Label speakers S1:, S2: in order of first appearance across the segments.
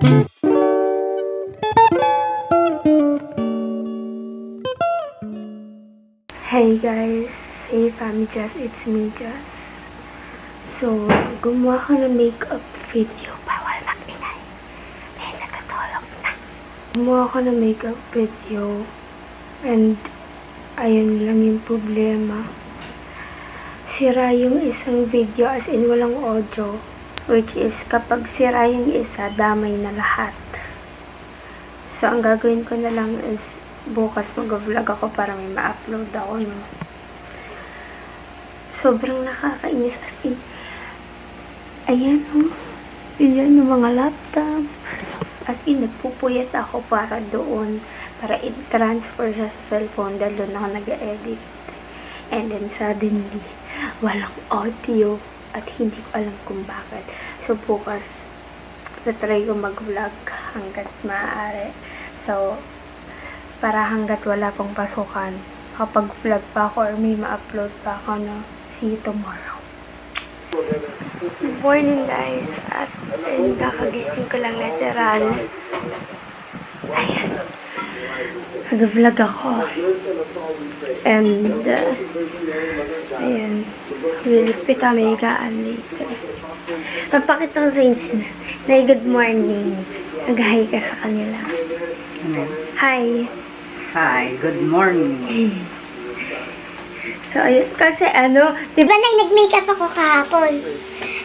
S1: Hey guys, hey Family Jazz, it's me Jazz. So, gumawa ko ng makeup video. Bawal mag-ingay. May natutulog na. Gumawa ko ng makeup video. And, ayun lang yung problema. Sira yung isang video, as in walang audio. Which is, kapag sira yung isa, damay na lahat. So, ang gagawin ko na lang is, bukas mag-vlog ako para may ma-upload ako, no? Sobrang nakakainis, as in, ayan, oh. Ayan yung mga laptop. As in, nagpupuyat ako para doon, para i-transfer siya sa cellphone dahil doon ako nag-edit. And then, suddenly, walang audio at hindi ko alam kung bakit. So, bukas, tatry ko mag-vlog hanggat maaari. So, para hanggat wala pang pasukan, kapag vlog pa ako or may ma-upload pa ako, no? See you tomorrow. Good morning guys, at kakagising ko lang literal. Ayan, nag-vlog ako. And, ayan, liligpit kami higaan later. Papakita ko sa inyo na good morning. Nag-hi ka sa kanila. Hi.
S2: Hi, good morning.
S1: So, ayun, kasi
S3: Diba Nay, nag-makeup ako kahapon.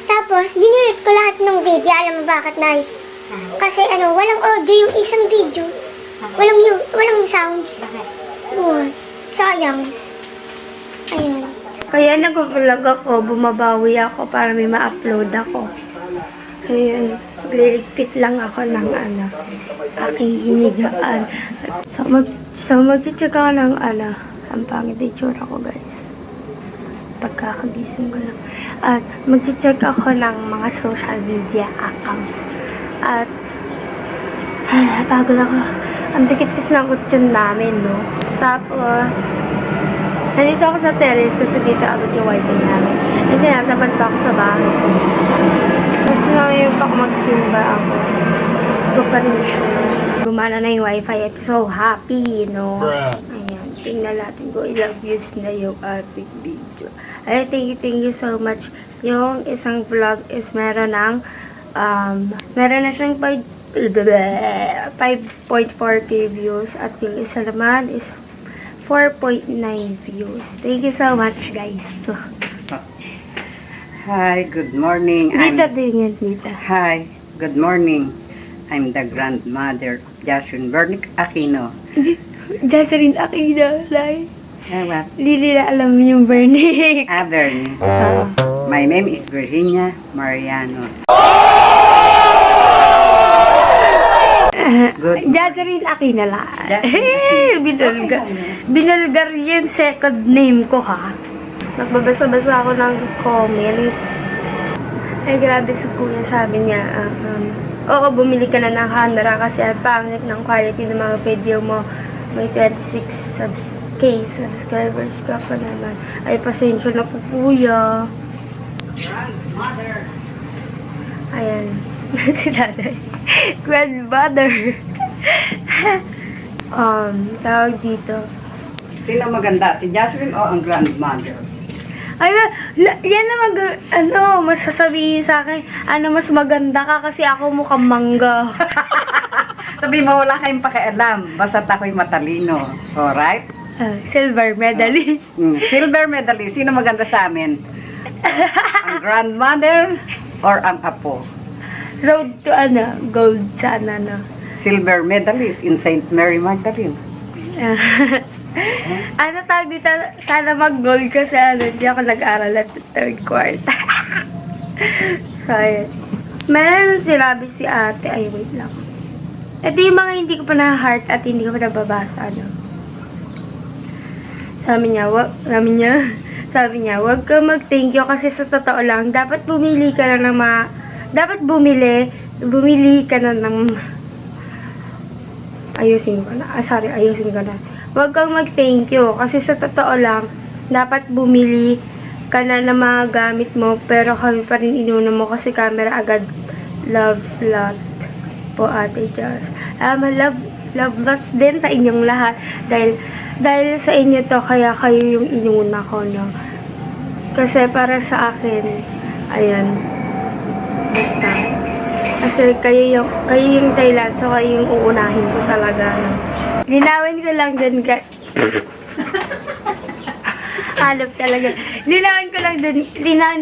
S3: Tapos, dinilit ko lahat ng video. Alam mo bakit, Nay? Kasi walang audio yung isang video. Walang sounds. Oh, sayang. Ayun.
S1: kaya nag-vlog ako, bumabawi ako para may ma-upload ako. Ayun, liligpit lang ako ng aking hinigaan. So mag-check ako ng ang pangit yung tsura ko guys. Pagkakagising ko lang. At mag-check ako ng mga social media accounts. At napagod ako. Ang bigat kasi ng kutsyon namin, no? Tapos, nandito ako sa terrace kasi dito abot yung wifi namin. And then, natapat pa ako sa bahay pumunta. Tapos ngayon pa magsimba ako. Hindi ko pa rin sure. Gumana na yung wifi. I'm so happy, no? Ayan. Tingnan natin ko ilang views na yung ating video. Ay, thank you so much. Yung isang vlog is meron na siyang 5.4k views. At yung isa naman is 4.9 views. Thank you so much, guys.
S2: Hi, good morning.
S1: Dita.
S2: Hi, good morning. I'm the grandmother of Jason Bernick Aquino.
S1: Jocelyn Aquino, like.
S2: What?
S1: Hindi nila alam yung Bernick.
S2: Bernie. My name is Virginia Mariano. Good.
S1: Jocelyn Aquino lang.
S2: Jocelyn
S1: Binulgar yung second name ko, ha. Nagbabasa-basa ako ng comments. Ay, grabe si kuya, sabi niya, oo, bumili ka na ng camera kasi ang pangit ng quality ng mga video mo. May 26k subscribers ka pa naman. Ay, pasensya na po, kuya. Ayan. Si nanay. Grandmother. Tawag dito.
S2: Sino maganda? Si Jocelyn o ang grandmother?
S1: Ay, yan na masasabihin sa akin, mas maganda ka kasi ako mukhang mangga.
S2: Sabi mo, wala kayong pakialam. Basta't ako'y matalino. Alright?
S1: Silver medalist.
S2: Silver medalist. Sino maganda sa amin? Ang grandmother or ang apo?
S1: Road to gold sana, no?
S2: Silver medalist in St. Mary Magdalene.
S1: Tawag dito, sana mag-gold kasi hindi ako nag-aral at third quarter. So, ayun. Meron sinabi si ate, ay wait lang. Ito yung mga hindi ko pa na-heart at hindi ko pa nababasa, Sabi niya, wag ka mag-thank you kasi sa totoo lang, dapat bumili ka na ng ayusin ko na. Wag kang mag-thank you kasi sa totoo lang, dapat bumili ka na ng mga gamit mo pero kami pa rin inuna mo kasi camera agad. Love lot. po, Ate Jazz. Love lots din sa inyong lahat. Dahil sa inyo to, kaya kayo yung inuna ko, no? Kasi para sa akin, ayan, basta. Kasi kayo yung Thailand, so kayo yung uunahin ko talaga, no? Linawin ko lang din, guys. Hanap talaga. Linawin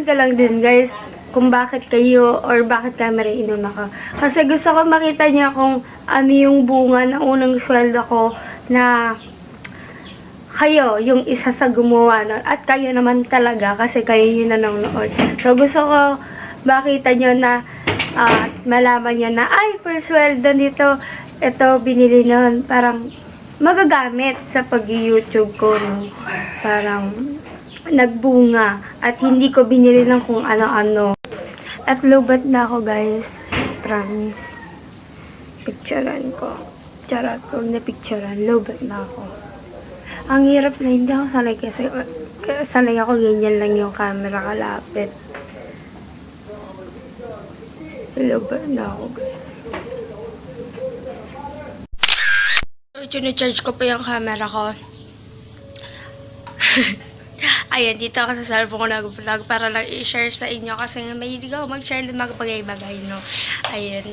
S1: ko lang din, guys, kung bakit kayo or bakit camera inuna ko. Kasi gusto ko makita niya kung ano yung bunga ng unang sweldo ko na kayo yung isa sa gumawa nun. At kayo naman talaga kasi kayo yung nanonood. So gusto ko makita nyo na malaman nyo na ay, per sweldo nito, ito binili nun. Parang magagamit sa pag-YouTube ko. No? Parang nagbunga at hindi ko binili ng kung ano-ano. At lobat na ako, guys. Promise. Picturean ko. Charot ko na picturean. Lobat na ako. Ang hirap na hindi ako sanay kasi sanay ako ganyan lang yung camera kalapit. Lobat na ako, guys. Charge ko pa yung camera ko. Ayan, dito ako sa cellphone ko nag-vlog para lang i-share sa inyo kasi mahilig ako mag-share ng mga bagay-bagay, no? Ayan.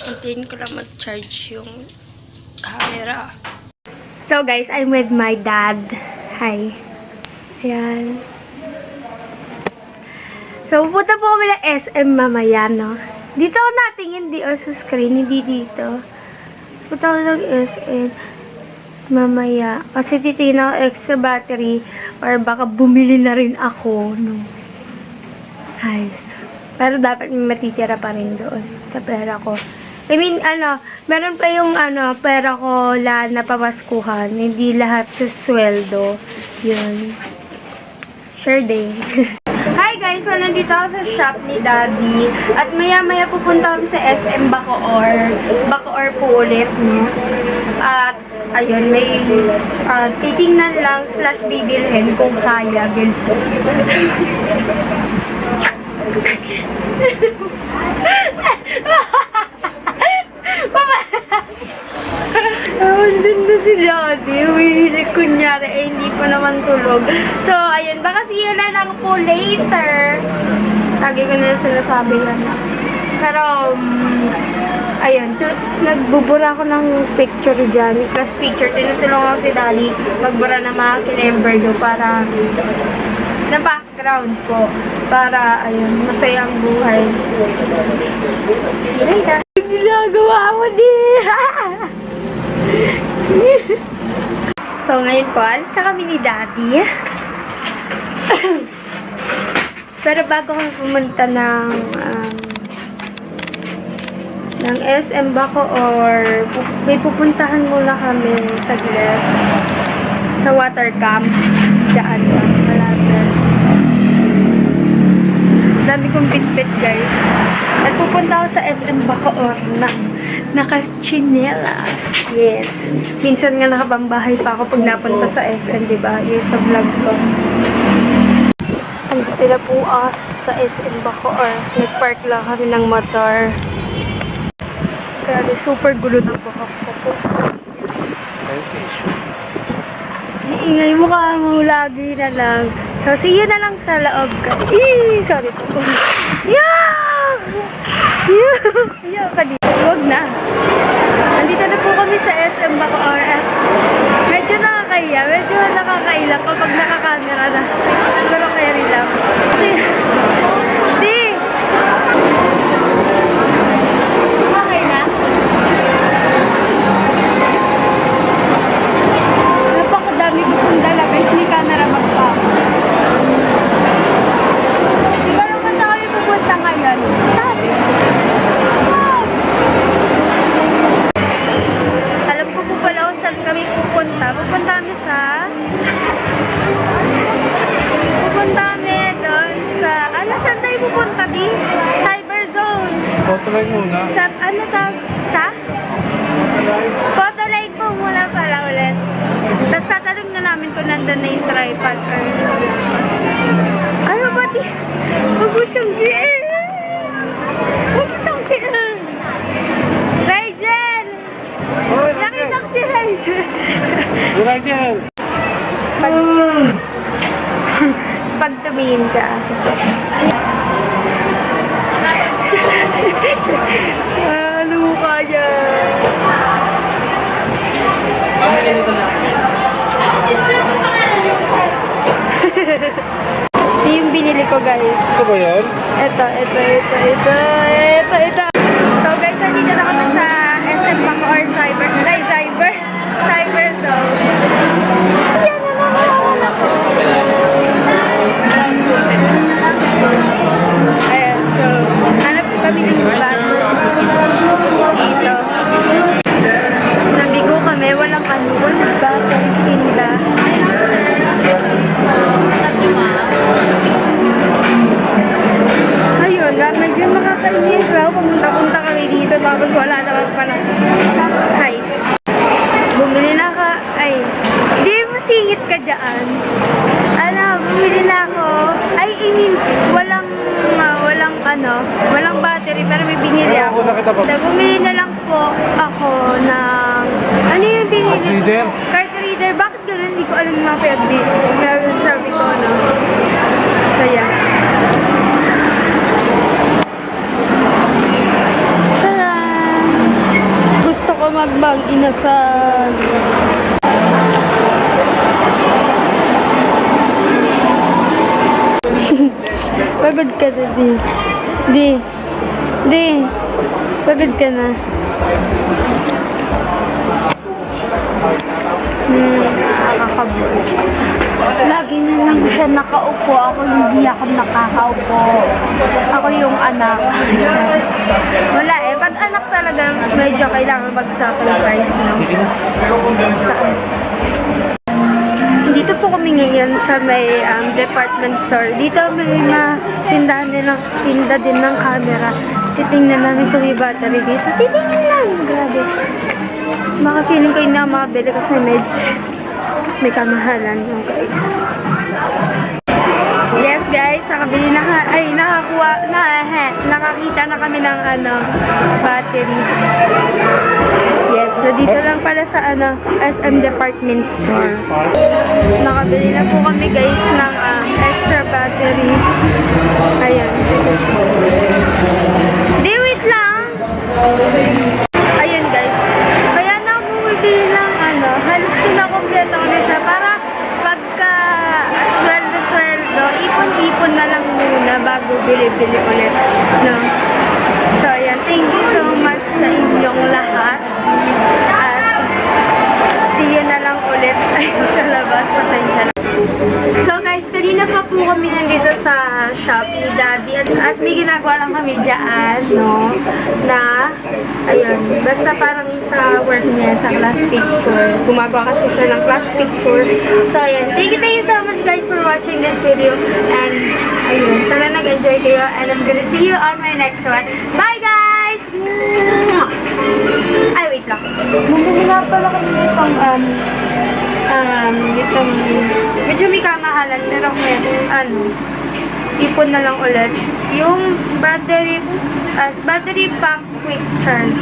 S1: Hintayin ko lang mag-charge yung camera. So, guys, I'm with my dad. Hi. Ayan. So, pupunta po kami ng SM mamaya, no? Dito ako natingin, di o sa screen, hindi dito. Punta ako ng SM mamaya. Kasi titignan ako extra battery or baka bumili na rin ako, no? Guys. Pero dapat may matitira pa rin doon sa pera ko. I mean, meron pa yung, pera ko na pamaskuhan. Hindi lahat sa sweldo. Yun. Sure day. Hi guys! So, nandito ako sa shop ni Daddy. At maya-maya pupunta kami sa SM Bacoor. Bacoor po ulit, no? At, ayun, may titingnan lang / bibilhin kung kaya. Andun na si Daddy. Humihilig kunyari, hindi pa naman tulog. So, ayun, baka siya na lang po later. Lagi ko na sinasabi yan. Pero, ayun, nagbubura ako ng picture dyan. Class picture. Tinutulungan ko si Daddy magbura ng mga kinember nyo para na background ko. Para, ayun, masaya ang buhay. Si Rita. Ginagawa mo din! So, ngayon po, alis na kami ni Daddy. Pero bago kami pumunta ng SM Bacoor, may pupuntahan muna kami saglit sa water camp. Diyan lang, malapit. Dami kong bit-bit, guys. At pupunta ako sa SM Bacoor na naka-chinelas. Yes. Minsan nga nakapambahay pa ako pag napunta sa SM, diba? Yes, sa vlog ko. Andito na po us sa SM Bacoor. Nag-park lang kami ng motor. Grabe, super gulo ng buhok ko po. Iingay mo ka mo lagi na lang. So, see you na lang sa loob ka. Sorry po. Yeah! Yeah ka dito. Huwag na. Nandito na po kami sa SM Bacoor. Medyo nakakaya. Medyo nakakailang kapag nakakamera na. Pero carry lang. Okay na? Napakadami ko pong dala. Guys, may camera magpa. Di ba naman sa kami pupunta ngayon? Stop! Alam ko po pala kung saan kami pupunta. Pupunta kami doon sa... saan tayo pupunta di? Cyber Zone.
S4: Photolike muna.
S1: Sa Photolike po muna pala ulit. Tapos tatanong na namin kung nandun na yung tripod or... Ano ba di? Huwag mo siyang giin! Huwag mo siyang giin! Pag, pag tumingin ka. Ano mo kaya? Ito yung binili ko, guys.
S4: Ito ba yun?
S1: Ito. So guys, nandito na kami sa SM Paco or Cyber Zone. Yan na naman ako. Ayan, so, hanap kami ng bus. Dito. Nabigo kami, walang battery tinda. Ayun, medyo nakakainis lang. Pumunta-punta kami dito tapos wala naman pala. Guys, bumili na ka. Ay, di masingit ka dyan. Bumili na ako. I mean, walang battery pero may binili ako. Bumili na lang po ako ng, ano yung binili? Card reader. Bakit ganun? Hindi ko alam yung mga sabi ko, no? So, yeah. Gusto ko magbang inasal. Pagod ka na, Di. Pagod ka na. Nakakabuo. Lagi na lang siya nakaupo. Ako hindi ako nakakaupo. Ako yung anak. Wala eh. Pag anak talaga, medyo kailangan mag-sacrifice, no? Dito po kami ngayon sa may department store. Dito may tinda din ng camera. Titingnan namin kung may battery dito. Titingnan lang. Grabe. Baka feeling ko hindi ako makabili kasi may kamahalan yung guys. Yes guys, nakabili na nakakita na kami ng battery. Yes, dito lang pala sa SM department store. Nakabili na po kami guys ng extra battery. Ayan. Di, wait lang. Ayun guys. Kaya na bumibili ng halos kinakompleto ko na siya para pagka sweldo, ipon-ipon na lang muna bago bili-bili ulit. No? So, ayan. Thank you so much sa inyong lahat. At see you na lang ulit sa labas. Pasensya na. So guys, kanina pa po kami nandito sa shop ni Daddy at may ginagawa lang kami dyan, no? Na, ayun, basta parang sa work niya, sa class picture. Gumagawa kasi siya ng class picture. So ayun, thank you so much guys for watching this video. And ayun, sana nag-enjoy kayo and I'm gonna see you on my next one. Bye guys! Ay, wait lang. Bumili nga pala kami itong medyo may kamahalan pero ipon na lang ulit yung battery pack quick charge.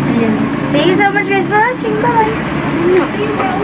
S1: Ayan. Thank you so much guys for watching. Bye!